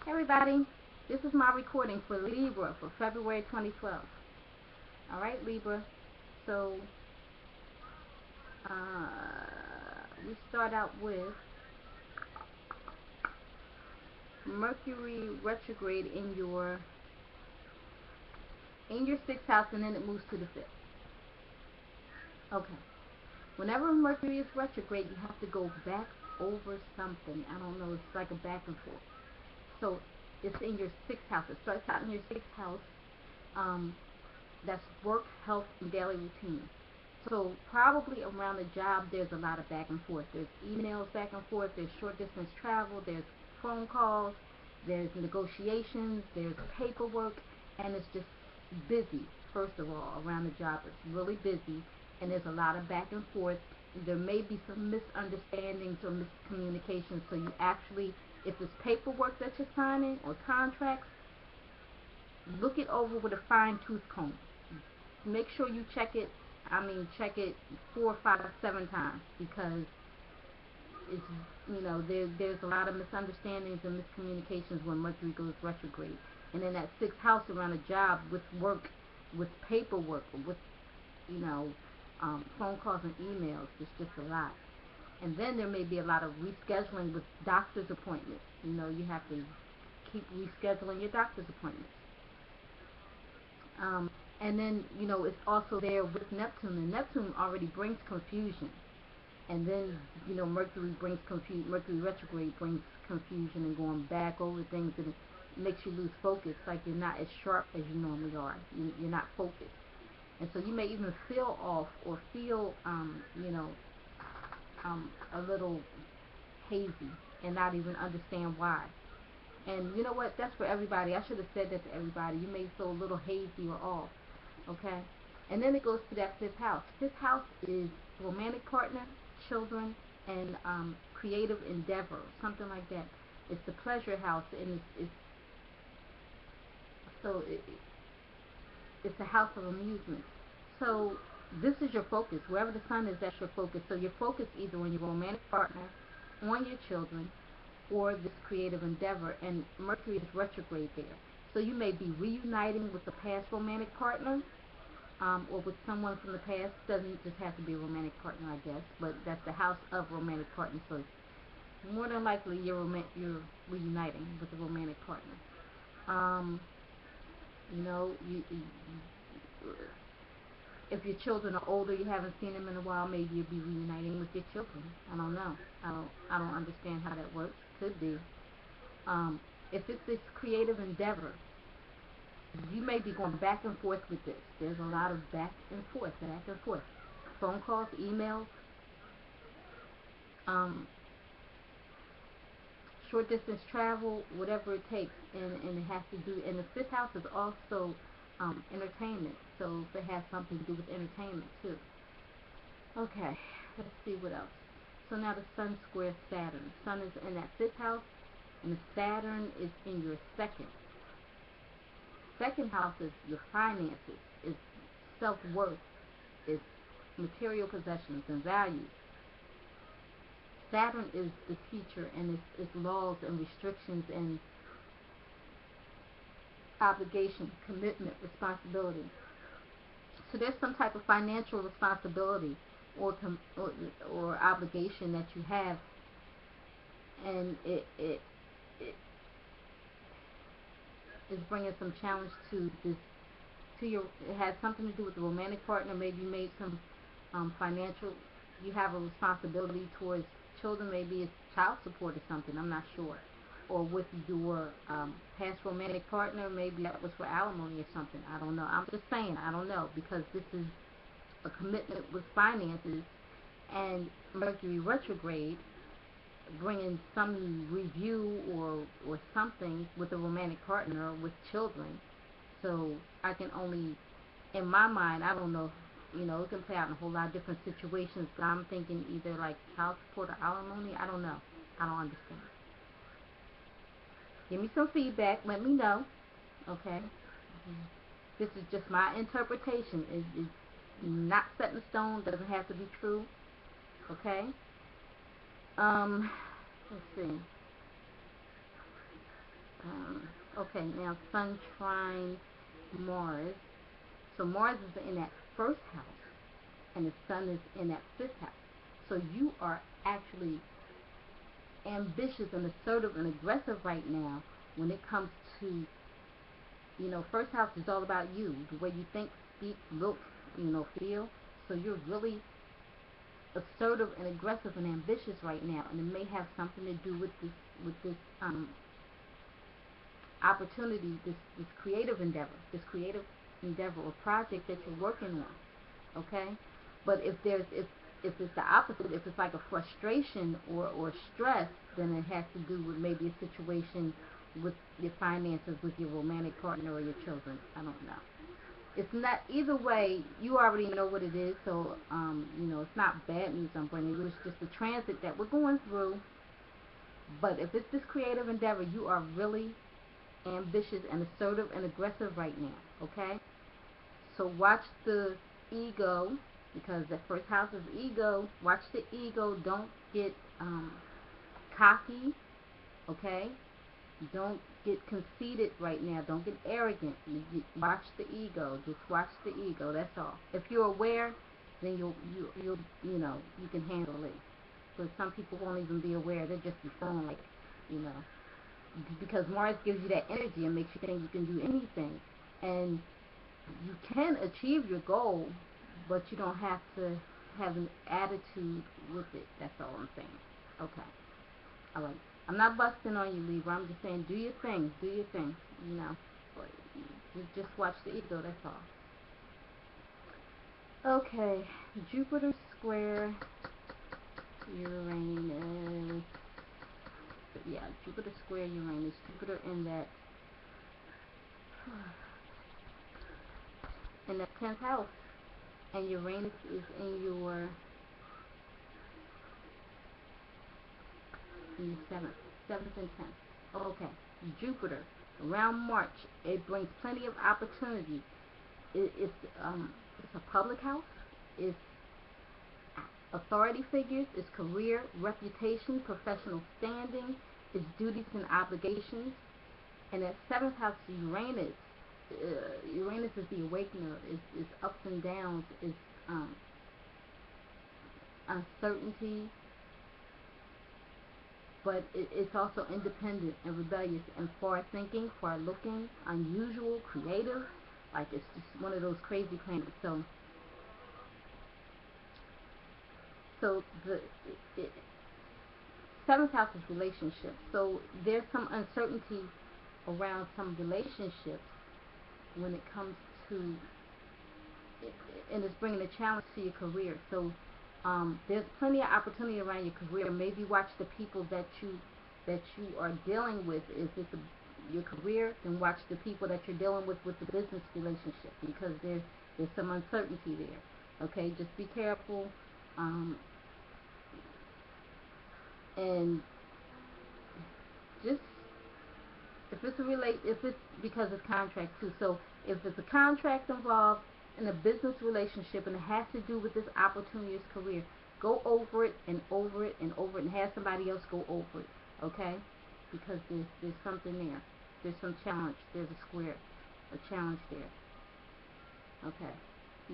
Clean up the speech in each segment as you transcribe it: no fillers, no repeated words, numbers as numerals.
Hey everybody, this is my recording for Libra for February 2012. Alright, Libra, so we start out with Mercury retrograde in your 6th house, and then it moves to the 5th. Okay, whenever Mercury is retrograde, you have to go back over something. I don't know, it's like a back and forth. So it's in your 6th house. It starts out in your 6th house. That's work, health, and daily routine. So probably around the job, there's a lot of back and forth. There's emails back and forth. There's short distance travel. There's phone calls. There's negotiations. There's paperwork, and it's just busy. First of all, around the job, it's really busy, and there's a lot of back and forth. There may be some misunderstandings or miscommunications. So you actually, if it's paperwork that you're signing or contracts, look it over with a fine-tooth comb. Make sure you check it. Check it 4, 5, 7 times, because it's, there's a lot of misunderstandings and miscommunications when Mercury goes retrograde. And in that 6th house around a job, with work, with paperwork, with phone calls and emails, it's just a lot. And then there may be a lot of rescheduling with doctor's appointments. You have to keep rescheduling your doctor's appointments. And then, it's also there with Neptune, and Neptune already brings confusion. And then, Mercury brings Mercury retrograde brings confusion and going back over things, and it makes you lose focus, like you're not as sharp as you normally are. You're not focused. And so you may even feel off or feel, a little hazy and not even understand why. And you know what? That's for everybody. I should have said that to everybody. You may feel a little hazy or off. Okay? And then it goes to that 5th house. 5th house is romantic partner, children, and creative endeavor, something like that. It's the pleasure house, and it's a house of amusement. So this is your focus. Wherever the sun is, that's your focus. So your focus either on your romantic partner, on your children, or this creative endeavor, and Mercury is retrograde there. So you may be reuniting with a past romantic partner, or with someone from the past. Doesn't just have to be a romantic partner, I guess, but that's the house of romantic partners. So more than likely you're reuniting with a romantic partner. If your children are older, you haven't seen them in a while, maybe you'll be reuniting with your children. I don't know. I don't understand how that works. Could be. If it's this creative endeavor, you may be going back and forth with this. There's a lot of back and forth. Phone calls, emails, short distance travel, whatever it takes, and it has to do. And the 5th house is also entertainment, so it has something to do with entertainment too. Okay, let's see what else. So now the Sun squares Saturn. Sun is in that 5th house, and the Saturn is in your 2nd. 2nd house is your finances, is self-worth, is material possessions and values. Saturn is the teacher, and it's laws and restrictions and obligation, commitment, responsibility. So there's some type of financial responsibility or obligation that you have, and it is bringing some challenge to this. It has something to do with the romantic partner. Maybe you made some financial. You have a responsibility towards children. Maybe it's child support or something. I'm not sure. Or with your past romantic partner, maybe that was for alimony or something. I don't know. I'm just saying, I don't know, because this is a commitment with finances, and Mercury retrograde bringing some review or something with a romantic partner or with children. So I can only, in my mind, I don't know, it can play out in a whole lot of different situations, but I'm thinking either like child support or alimony. I don't know. I don't understand. Give me some feedback. Let me know. Okay? This is just my interpretation. It's not set in stone. Doesn't have to be true. Okay? Let's see. Okay, now Sun trine Mars. So Mars is in that first house, and the Sun is in that fifth house. So you are actually ambitious and assertive and aggressive right now when it comes to, first house is all about you, the way you think, speak, look, feel. So you're really assertive and aggressive and ambitious right now, and it may have something to do with this opportunity, this creative endeavor or project that you're working on. Okay, but if it's the opposite, if it's like a frustration or stress, then it has to do with maybe a situation with your finances, with your romantic partner or your children. I don't know. It's not, either way, you already know what it is, so it's not bad news I'm bringing you. It's just the transit that we're going through. But if it's this creative endeavor, you are really ambitious and assertive and aggressive right now. Okay, so watch the ego, because the first house is ego. Watch the ego. Don't get cocky. Okay, don't get conceited right now. Don't get arrogant. Watch the ego. Just watch the ego. That's all. If you're aware, then you can handle it. But some people won't even be aware. They'll just be feeling like, you know, because Mars gives you that energy and makes you think you can do anything, and you can achieve your goal, but you don't have to have an attitude with it. That's all I'm saying. Okay. All right. I'm not busting on you, Libra. I'm just saying, do your thing. Do your thing. Just watch the ego. That's all. Okay. Jupiter square Uranus. Yeah, Jupiter square Uranus. Jupiter in that 10th house, and Uranus is in your seventh and 10th. Okay, Jupiter around March, it brings plenty of opportunity. It's a public house. It's authority figures. It's career, reputation, professional standing. It's duties and obligations. And that 7th house, Uranus. Uranus is the awakener. It's ups and downs. It's uncertainty. But it's also independent and rebellious and far thinking, far looking, unusual, creative. Like, it's just one of those crazy planets. So the 7th house is relationships. So there's some uncertainty around some relationships when it comes to, and it's bringing a challenge to your career. So there's plenty of opportunity around your career. Maybe watch the people that you are dealing with. Is it your career? Then watch the people that you're dealing with the business relationship, because there's some uncertainty there. Okay, just be careful. And just, if it's because it's contract too. So if it's a contract involved in a business relationship and it has to do with this opportunity or career, go over it and over it and over it, and have somebody else go over it. Okay, because there's something there. There's some challenge. There's a challenge there. Okay,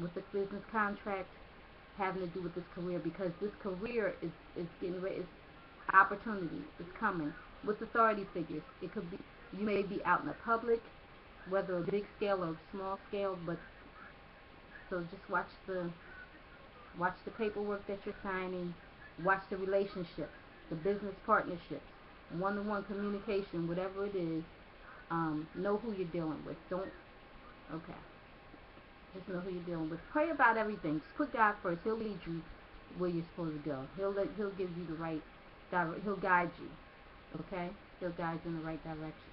with the business contract having to do with this career, because this career is getting ready. It's opportunity is coming with authority figures. It could be, you may be out in the public, whether a big scale or small scale, but so just watch the paperwork that you're signing. Watch the relationships, the business partnerships, one-to-one communication, whatever it is. Know who you're dealing with. Just know who you're dealing with. Pray about everything. Just put God first. He'll lead you where you're supposed to go. He'll give you the right, he'll guide you. Okay? He'll guide you in the right direction.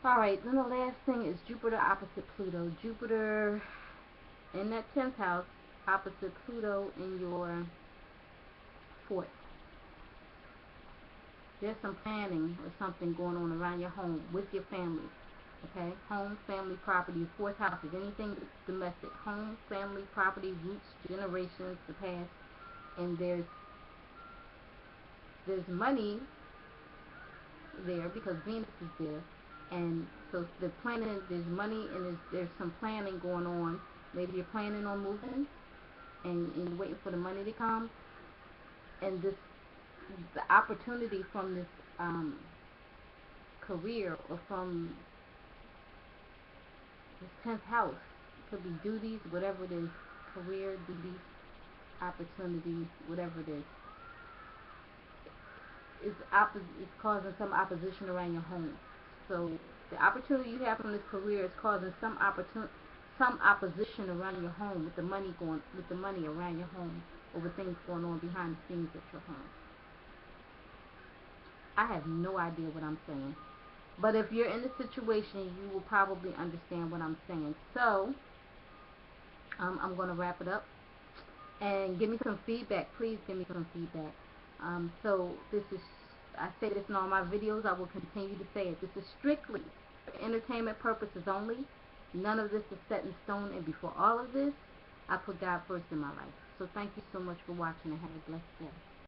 Alright, then the last thing is Jupiter opposite Pluto. Jupiter in that 10th house opposite Pluto in your 4th. There's some planning or something going on around your home with your family. Okay? Home, family, property. 4th house is anything domestic. Home, family, property, roots, generations, the past. And there's money there because Venus is there. And so the planning, there's money and there's some planning going on. Maybe you're planning on moving and you're waiting for the money to come. And the opportunity from this career or from this 10th house, could be duties, whatever it is, career, duties, opportunities, whatever it is, it's causing some opposition around your home. So the opportunity you have from this career is causing some opposition around your home, with the money around your home, or with things going on behind the scenes at your home. I have no idea what I'm saying, but if you're in the situation, you will probably understand what I'm saying. So I'm going to wrap it up, and give me some feedback. Please give me some feedback. So I say this in all my videos. I will continue to say it. This is strictly for entertainment purposes only. None of this is set in stone, and before all of this, I put God first in my life. So thank you so much for watching, and have a blessed day.